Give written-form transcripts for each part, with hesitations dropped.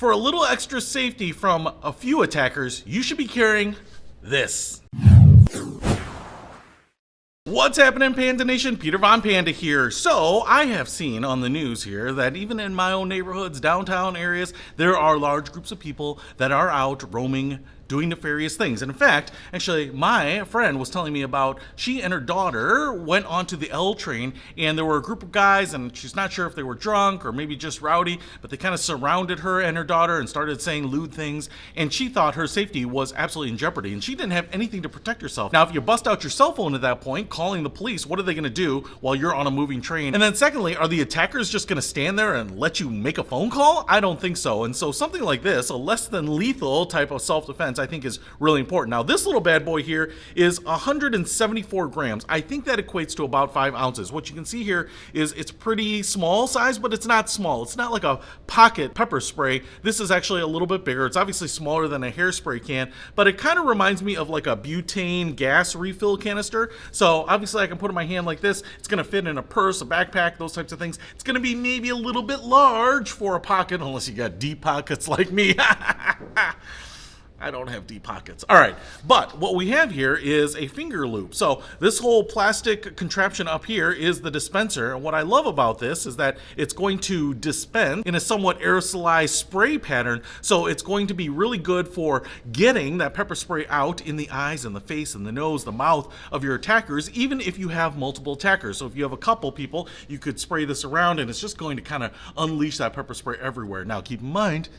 For a little extra safety from a few attackers, you should be carrying this. What's happening, Panda Nation? Peter Von Panda here. So, I have seen on the news here that even in my own neighborhoods, downtown areas, there are large groups of people that are out roaming, doing nefarious things. And in fact, actually, my friend was telling me about she and her daughter went onto the L train, and there were a group of guys, and she's not sure if they were drunk or maybe just rowdy, but they kind of surrounded her and her daughter and started saying lewd things, and she thought her safety was absolutely in jeopardy, and she didn't have anything to protect herself. Now, if you bust out your cell phone at that point, calling the police, what are they going to do while you're on a moving train? And then secondly, are the attackers just going to stand there and let you make a phone call? I don't think so. And so something like this, a less than lethal type of self-defense, I think is really important. Now, this little bad boy here is 174 grams. I think that equates to about 5 ounces. What you can see here is it's pretty small size, but it's not small. It's not like a pocket pepper spray. This is actually a little bit bigger. It's obviously smaller than a hairspray can, but it kind of reminds me of like a butane gas refill canister. So obviously I can put it in my hand like this. It's going to fit in a purse, a backpack, those types of things. It's going to be maybe a little bit large for a pocket, unless you got deep pockets like me. I don't have deep pockets. All right, but what we have here is a finger loop. So this whole plastic contraption up here is the dispenser. And what I love about this is that it's going to dispense in a somewhat aerosolized spray pattern. So it's going to be really good for getting that pepper spray out in the eyes and the face and the nose, the mouth of your attackers, even if you have multiple attackers. So if you have a couple people, you could spray this around and it's just going to kind of unleash that pepper spray everywhere. Now, keep in mind,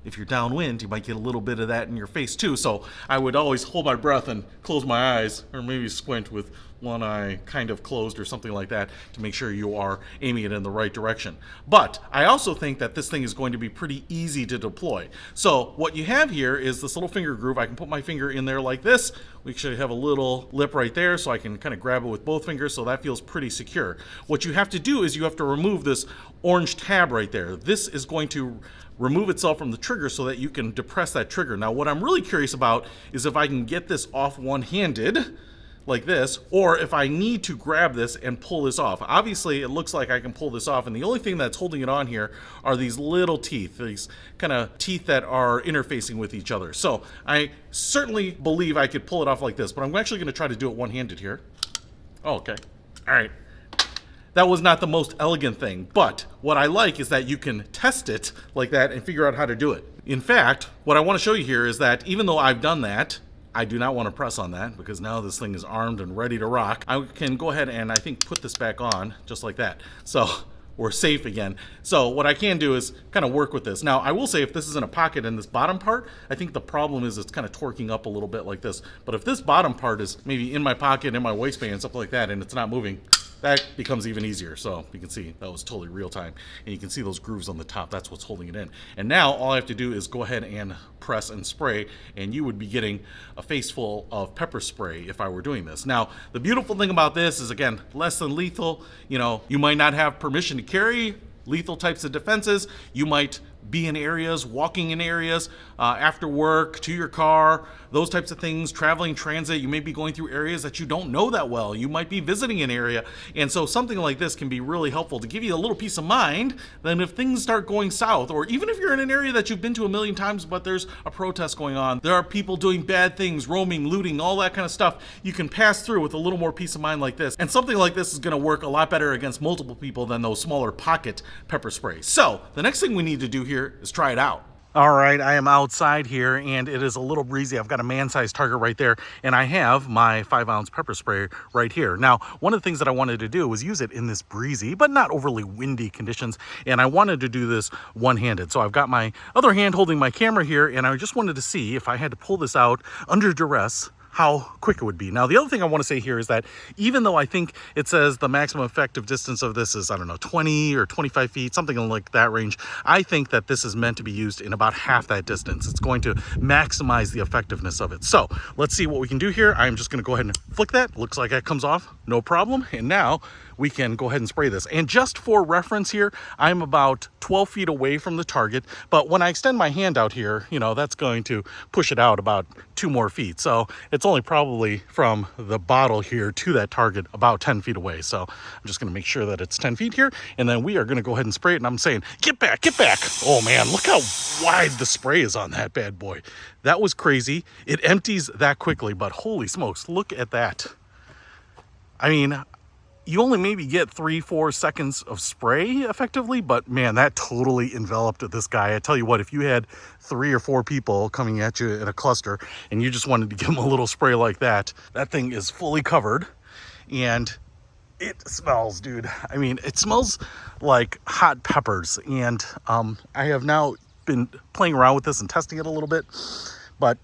if you're downwind, you might get a little bit of that in your face too. So I would always hold my breath and close my eyes, or maybe squint with one eye kind of closed or something like that to make sure you are aiming it in the right direction. But I also think that this thing is going to be pretty easy to deploy. So what you have here is this little finger groove. I can put my finger in there like this. We actually have a little lip right there, so I can kind of grab it with both fingers, so that feels pretty secure. What you have to do is you have to remove this orange tab right there. This is going to remove itself from the trigger so that you can depress that trigger. Now, what I'm really curious about is if I can get this off one-handed, like this, or if I need to grab this and pull this off. Obviously, it looks like I can pull this off, and the only thing that's holding it on here are these little teeth, these kind of teeth that are interfacing with each other. So I certainly believe I could pull it off like this, but I'm actually going to try to do it one-handed here. Oh, okay. All right. That was not the most elegant thing, but what I like is that you can test it like that and figure out how to do it. In fact, what I want to show you here is that even though I've done that, I do not want to press on that because now this thing is armed and ready to rock. I can go ahead and I think put this back on just like that. So we're safe again. So what I can do is kind of work with this. Now, I will say if this is in a pocket in this bottom part, I think the problem is it's kind of torquing up a little bit like this. But if this bottom part is maybe in my pocket, in my waistband, something like that, and it's not moving, that becomes even easier. So you can see that was totally real time, and you can see those grooves on the top. That's what's holding it in. And now all I have to do is go ahead and press and spray, and you would be getting a face full of pepper spray if I were doing this. Now, the beautiful thing about this is, again, less than lethal. You know, you might not have permission to carry lethal types of defenses. You might be in areas, walking in areas, after work, to your car, those types of things, traveling transit. You may be going through areas that you don't know that well. You might be visiting an area. And so something like this can be really helpful to give you a little peace of mind. Then if things start going south, or even if you're in an area that you've been to a million times, but there's a protest going on, there are people doing bad things, roaming, looting, all that kind of stuff, you can pass through with a little more peace of mind like this. And something like this is going to work a lot better against multiple people than those smaller pocket pepper sprays. So the next thing we need to do here is try it out. All right, I am outside here and it is a little breezy. I've got a man-sized target right there, and I have my 5-ounce pepper spray right here. Now, one of the things that I wanted to do was use it in this breezy but not overly windy conditions, and I wanted to do this one-handed. So I've got my other hand holding my camera here, and I just wanted to see if I had to pull this out under duress, how quick it would be. Now, the other thing I want to say here is that even though I think it says the maximum effective distance of this is, I don't know, 20 or 25 feet, something like that range, I think that this is meant to be used in about half that distance. It's going to maximize the effectiveness of it. So let's see what we can do here. I'm just going to go ahead and flick that. Looks like that comes off, no problem. And now we can go ahead and spray this. And just for reference here, I'm about 12 feet away from the target, but when I extend my hand out here, you know, that's going to push it out about 2 more feet. So it's only probably from the bottle here to that target about 10 feet away. So I'm just going to make sure that it's 10 feet here, and then we are going to go ahead and spray it. And I'm saying, get back, get back. Oh man, look how wide the spray is on that bad boy. That was crazy. It empties that quickly, but holy smokes, look at that. I mean, you only maybe get 3-4 seconds of spray effectively, but man, that totally enveloped this guy. I tell you what, if you had 3 or 4 people coming at you in a cluster and you just wanted to give them a little spray like that, that thing is fully covered, and it smells, dude. I mean, it smells like hot peppers, and I have now been playing around with this and testing it a little bit, but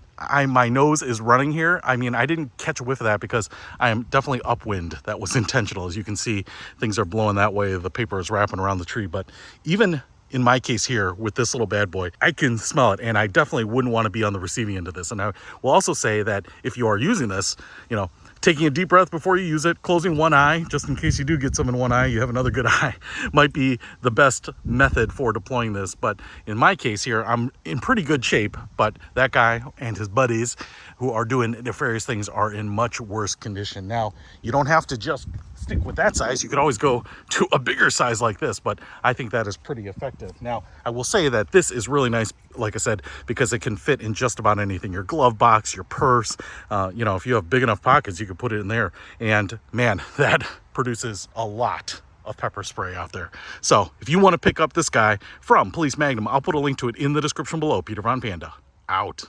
my nose is running here. I mean, I didn't catch a whiff of that because I am definitely upwind. That was intentional. As you can see, things are blowing that way. The paper is wrapping around the tree. But even in my case here with this little bad boy, I can smell it, and I definitely wouldn't want to be on the receiving end of this. And I will also say that if you are using this, you know, taking a deep breath before you use it, closing one eye, just in case you do get some in one eye, you have another good eye, might be the best method for deploying this. But in my case here, I'm in pretty good shape, but that guy and his buddies who are doing nefarious things are in much worse condition. Now, you don't have to just stick with that size. You could always go to a bigger size like this, but I think that is pretty effective. Now, I will say that this is really nice, like I said, because it can fit in just about anything. Your glove box, your purse, you know, if you have big enough pockets, you can put it in there. And man, that produces a lot of pepper spray out there. So if you want to pick up this guy from Police Magnum, I'll put a link to it in the description below. Peter Von Panda, out.